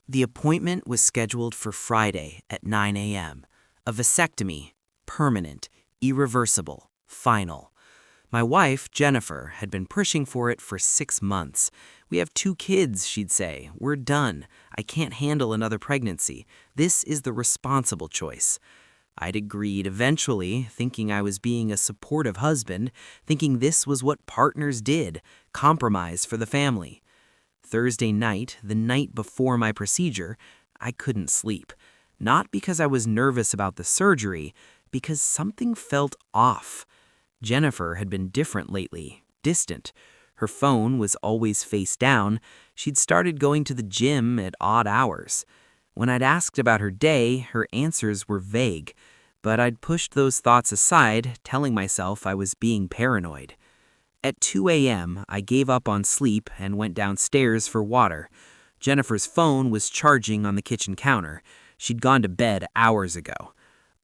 The appointment was scheduled for Friday at 9 a.m. A vasectomy, permanent, irreversible, final. My wife, Jennifer, had been pushing for it for 6 months. "We have 2 kids," she'd say. "We're done. I can't handle another pregnancy. This is the responsible choice." I'd agreed eventually, thinking I was being a supportive husband, thinking this was what partners did, compromise for the family. Thursday night, the night before my procedure, I couldn't sleep. Not because I was nervous about the surgery, because something felt off. Jennifer had been different lately, distant. Her phone was always face down. She'd started going to the gym at odd hours. When I'd asked about her day, her answers were vague. But I'd pushed those thoughts aside, telling myself I was being paranoid. At 2 a.m., I gave up on sleep and went downstairs for water. Jennifer's phone was charging on the kitchen counter. She'd gone to bed hours ago.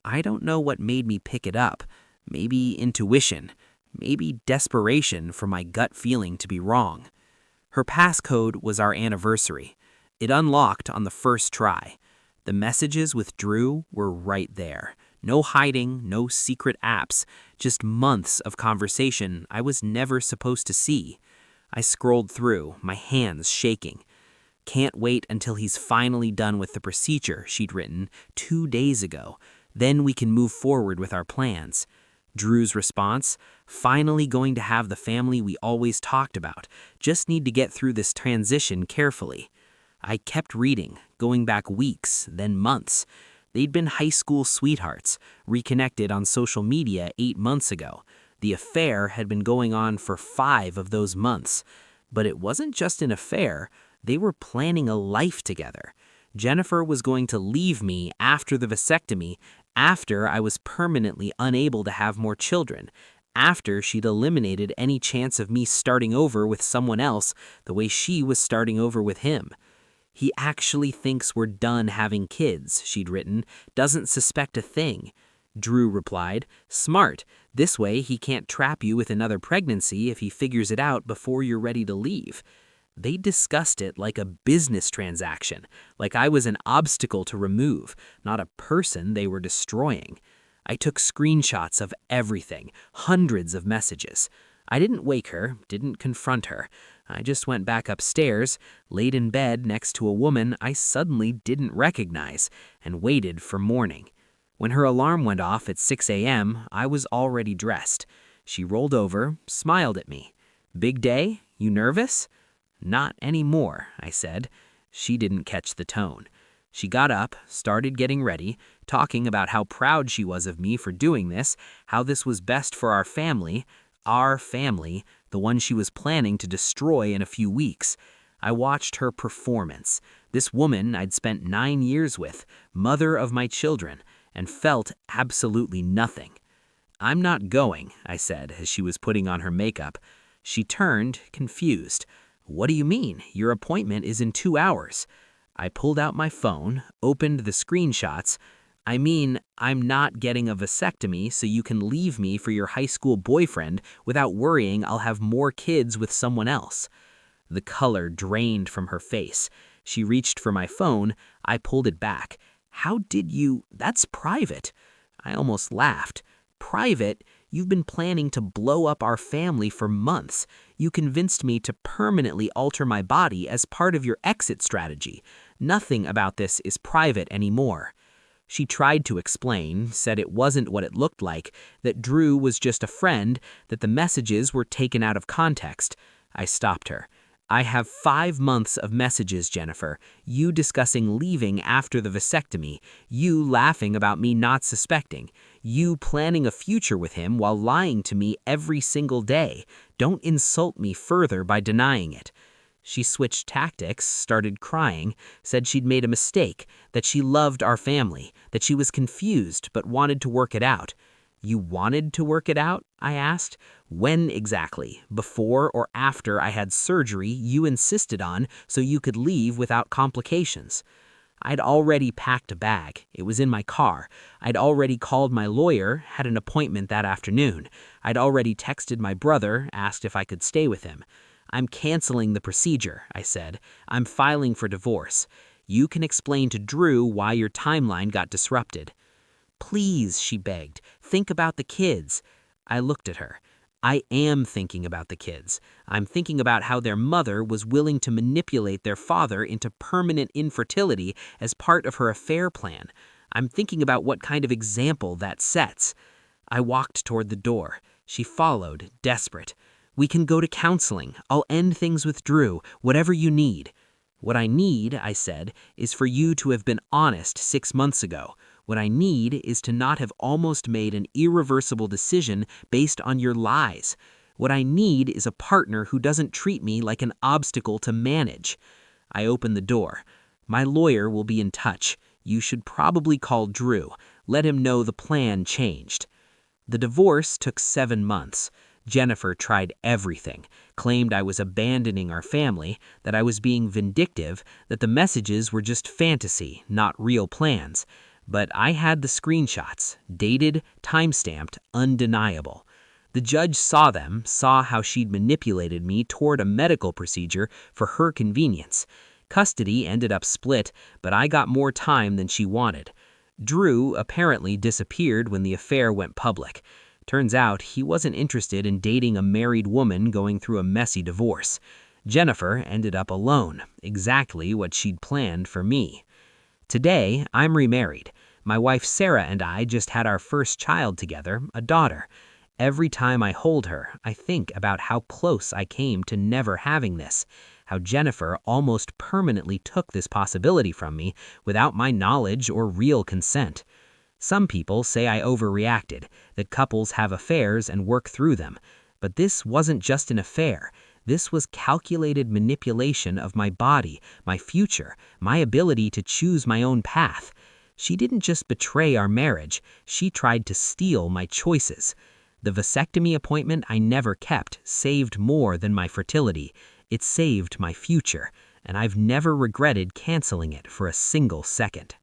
I don't know what made me pick it up. Maybe intuition. Maybe desperation for my gut feeling to be wrong. Her passcode was our anniversary. It unlocked on the first try. The messages with Drew were right there. No hiding, no secret apps, just months of conversation I was never supposed to see. I scrolled through, my hands shaking. "Can't wait until he's finally done with the procedure," she'd written 2 days ago. "Then we can move forward with our plans." Drew's response, "Finally going to have the family we always talked about. Just need to get through this transition carefully." I kept reading, going back weeks, then months. They'd been high school sweethearts, reconnected on social media 8 months ago. The affair had been going on for 5 of those months. But it wasn't just an affair. They were planning a life together. Jennifer was going to leave me after the vasectomy, after I was permanently unable to have more children, after she'd eliminated any chance of me starting over with someone else the way she was starting over with him. "He actually thinks we're done having kids," she'd written, "doesn't suspect a thing." Drew replied, "Smart. This way he can't trap you with another pregnancy if he figures it out before you're ready to leave." They discussed it like a business transaction, like I was an obstacle to remove, not a person they were destroying. I took screenshots of everything, hundreds of messages. I didn't wake her, didn't confront her. I just went back upstairs, laid in bed next to a woman I suddenly didn't recognize, and waited for morning. When her alarm went off at 6 a.m., I was already dressed. She rolled over, smiled at me. "Big day? You nervous?" "Not anymore," I said. She didn't catch the tone. She got up, started getting ready, talking about how proud she was of me for doing this, how this was best for our family, the one she was planning to destroy in a few weeks. I watched her performance. This woman I'd spent 9 years with, mother of my children, and felt absolutely nothing. "I'm not going," I said as she was putting on her makeup. She turned, confused. "What do you mean? Your appointment is in 2 hours." I pulled out my phone, opened the screenshots. "I mean, I'm not getting a vasectomy so you can leave me for your high school boyfriend without worrying I'll have more kids with someone else." The color drained from her face. She reached for my phone. I pulled it back. "How did you? That's private." I almost laughed. "Private? You've been planning to blow up our family for months. You convinced me to permanently alter my body as part of your exit strategy. Nothing about this is private anymore." She tried to explain, said it wasn't what it looked like, that Drew was just a friend, that the messages were taken out of context. I stopped her. "I have 5 months of messages, Jennifer. You discussing leaving after the vasectomy. You laughing about me not suspecting. You planning a future with him while lying to me every single day. Don't insult me further by denying it." She switched tactics, started crying, said she'd made a mistake, that she loved our family, that she was confused but wanted to work it out. "You wanted to work it out?" I asked. "When exactly? Before or after I had surgery you insisted on so you could leave without complications?" I'd already packed a bag. It was in my car. I'd already called my lawyer, had an appointment that afternoon. I'd already texted my brother, asked if I could stay with him. "I'm canceling the procedure," I said. "I'm filing for divorce." You can explain to Drew why your timeline got disrupted." "Please," she begged, "think about the kids." I looked at her. I am thinking about the kids. I'm thinking about how their mother was willing to manipulate their father into permanent infertility as part of her affair plan. I'm thinking about what kind of example that sets. I walked toward the door. She followed, desperate. "We can go to counseling. I'll end things with Drew, whatever you need." "What I need," I said, "is for you to have been honest 6 months ago. What I need is to not have almost made an irreversible decision based on your lies. What I need is a partner who doesn't treat me like an obstacle to manage." I opened the door. "My lawyer will be in touch. You should probably call Drew. Let him know the plan changed." The divorce took 7 months. Jennifer tried everything, claimed I was abandoning our family, that I was being vindictive, that the messages were just fantasy, not real plans. But I had the screenshots, dated, timestamped, undeniable. The judge saw them, saw how she'd manipulated me toward a medical procedure for her convenience. Custody ended up split, but I got more time than she wanted. Drew apparently disappeared when the affair went public. Turns out he wasn't interested in dating a married woman going through a messy divorce. Jennifer ended up alone, exactly what she'd planned for me. Today, I'm remarried. My wife Sarah and I just had our first child together, a daughter. Every time I hold her, I think about how close I came to never having this, how Jennifer almost permanently took this possibility from me without my knowledge or real consent. Some people say I overreacted, that couples have affairs and work through them. But this wasn't just an affair. This was calculated manipulation of my body, my future, my ability to choose my own path. She didn't just betray our marriage, she tried to steal my choices. The vasectomy appointment I never kept saved more than my fertility. It saved my future, and I've never regretted canceling it for a single second.